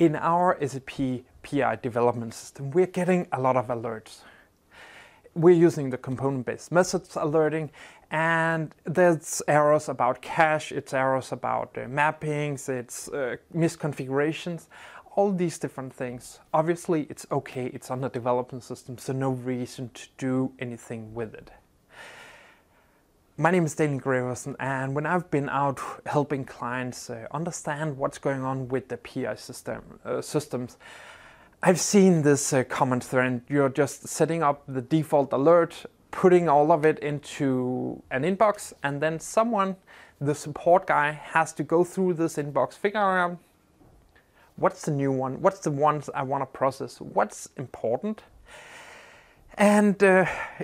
In our SAP PI development system, we're getting a lot of alerts. We're using the component-based methods alerting, and there's errors about cache, it's errors about mappings, it's misconfigurations, all these different things. Obviously, it's okay, it's on the development system, so no reason to do anything with it. My name is Daniel Gregersen, and when I've been out helping clients understand what's going on with the PI systems, I've seen this common thread. You're just setting up the default alert, putting all of it into an inbox, and then someone, the support guy, has to go through this inbox, figure out what's the new one, what's the ones I want to process, what's important. And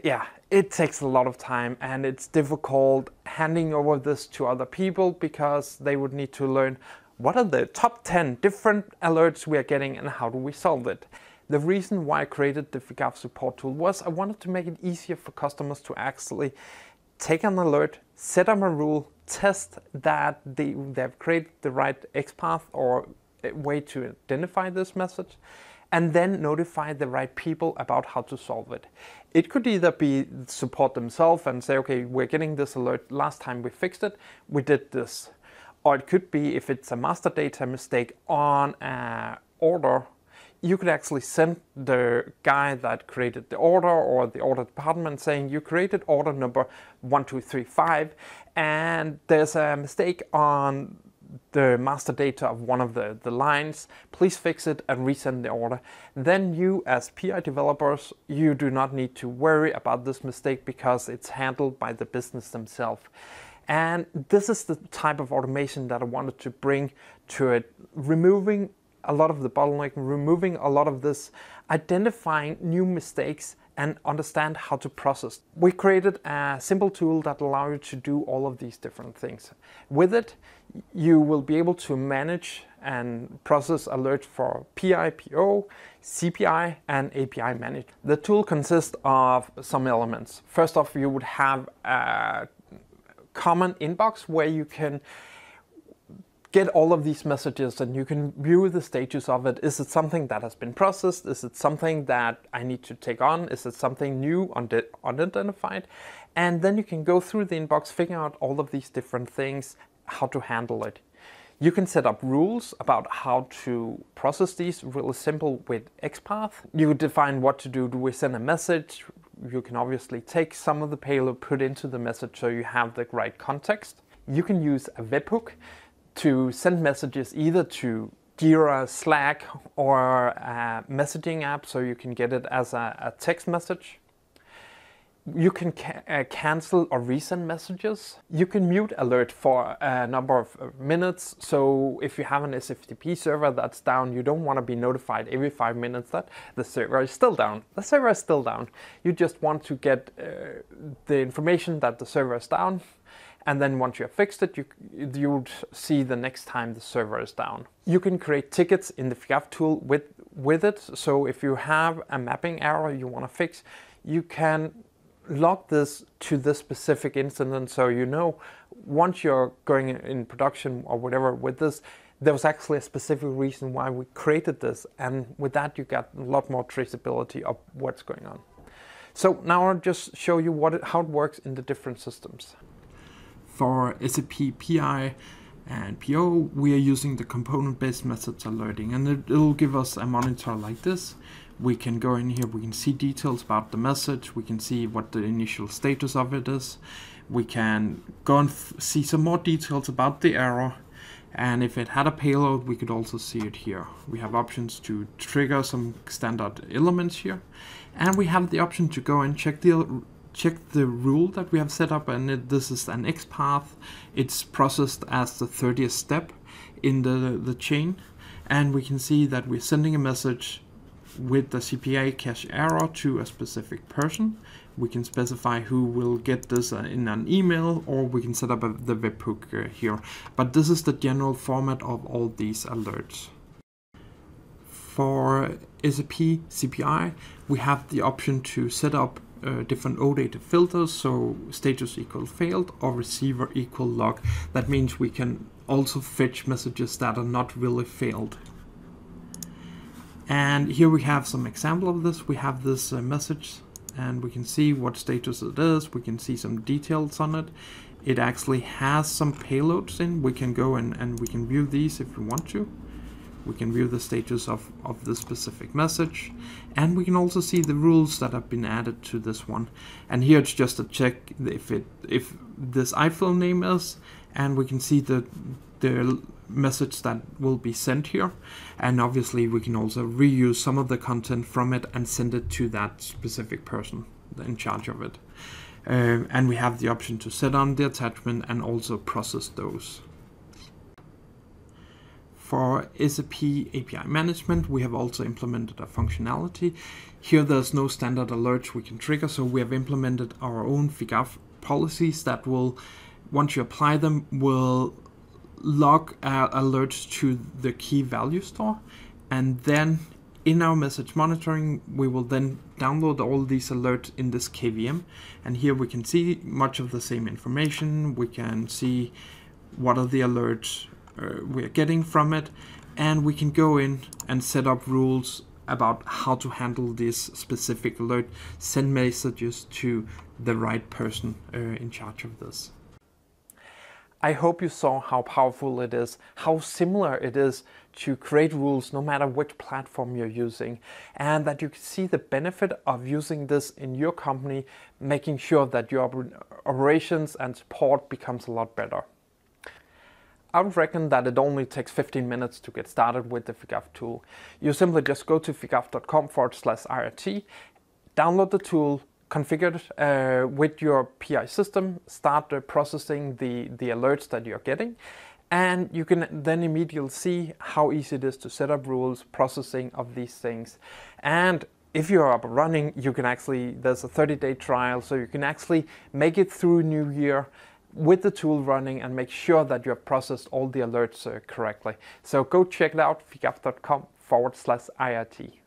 yeah, it takes a lot of time, and it's difficult handing over this to other people because they would need to learn what are the top 10 different alerts we are getting and how do we solve it. The reason why I created the Figaf support tool was I wanted to make it easier for customers to actually take an alert, set up a rule, test that they've created the right XPath or a way to identify this message, and then notify the right people about how to solve it. It could either be support themselves and say, okay, we're getting this alert, last time we fixed it, we did this. Or it could be, if it's a master data mistake on an order, you could actually send the guy that created the order or the order department saying, you created order number 1235 and there's a mistake on the master data of one of the lines, please fix it and resend the order. Then you, as PI developers, you do not need to worry about this mistake because it's handled by the business themselves. And this is the type of automation that I wanted to bring to it, removing a lot of the bottleneck, removing a lot of this, identifying new mistakes and understand how to process. We created a simple tool that allows you to do all of these different things. With it, you will be able to manage and process alerts for PI, PO, CPI and API management. The tool consists of some elements. First off, you would have a common inbox where you can get all of these messages and you can view the status of it. Is it something that has been processed? Is it something that I need to take on? Is it something new, unidentified? And then you can go through the inbox, figure out all of these different things, how to handle it. You can set up rules about how to process these, really simple with XPath. You define what to do. Do we send a message? You can obviously take some of the payload, put into the message so you have the right context. You can use a webhook to send messages either to Jira, Slack, or a messaging app, so you can get it as a text message. You can cancel or resend messages. You can mute alert for a number of minutes. So if you have an SFTP server that's down, you don't want to be notified every 5 minutes that the server is still down. The server is still down. You just want to get the information that the server is down. And then once you have fixed it, you would see the next time the server is down. You can create tickets in the Figaf tool with it. So if you have a mapping error you want to fix, you can log this to this specific incident, so you know once you're going in production or whatever with this, there was actually a specific reason why we created this, and with that you got a lot more traceability of what's going on. So now I'll just show you how it works in the different systems. For SAP PI and PO, we are using the component-based methods alerting, and it'll give us a monitor like this. We can go in here, we can see details about the message, we can see what the initial status of it is. We can go and see some more details about the error, and if it had a payload, we could also see it here. We have options to trigger some standard elements here, and we have the option to go and check the rule that we have set up, and this is an XPath. It's processed as the 30th step in the chain, and we can see that we're sending a message with the CPI cache error to a specific person. We can specify who will get this in an email, or we can set up the webhook here. But this is the general format of all these alerts. For SAP CPI, we have the option to set up different OData filters, so status equal failed or receiver equal log. That means we can also fetch messages that are not really failed. And here we have some example of this. We have this message, and we can see what status it is. We can see some details on it. It actually has some payloads in. We can go and we can view these if we want to. We can view the status of the specific message, and we can also see the rules that have been added to this one. And here it's just a check if this ifile name is, and we can see the message that will be sent here. And obviously we can also reuse some of the content from it and send it to that specific person in charge of it. And we have the option to set on the attachment and also process those. For SAP API management, we have also implemented a functionality. Here there's no standard alerts we can trigger, so we have implemented our own Figaf policies that will, once you apply them, will log alerts to the key value store. And then in our message monitoring, we will then download all these alerts in this KVM. And here we can see much of the same information. We can see what are the alerts we're getting from it, and we can go in and set up rules about how to handle this specific alert, send messages to the right person in charge of this. I hope you saw how powerful it is, how similar it is to create rules no matter which platform you're using, and that you can see the benefit of using this in your company, making sure that your operations and support becomes a lot better. I would reckon that it only takes 15 minutes to get started with the Figaf tool. You simply just go to figaf.com/IRT, download the tool, configure it with your PI system, start processing the alerts that you're getting, and you can then immediately see how easy it is to set up rules, processing of these things. And if you're up and running, you can actually, there's a 30-day trial, so you can actually make it through New Year with the tool running and make sure that you have processed all the alerts correctly. So go check it out, figaf.com/IRT.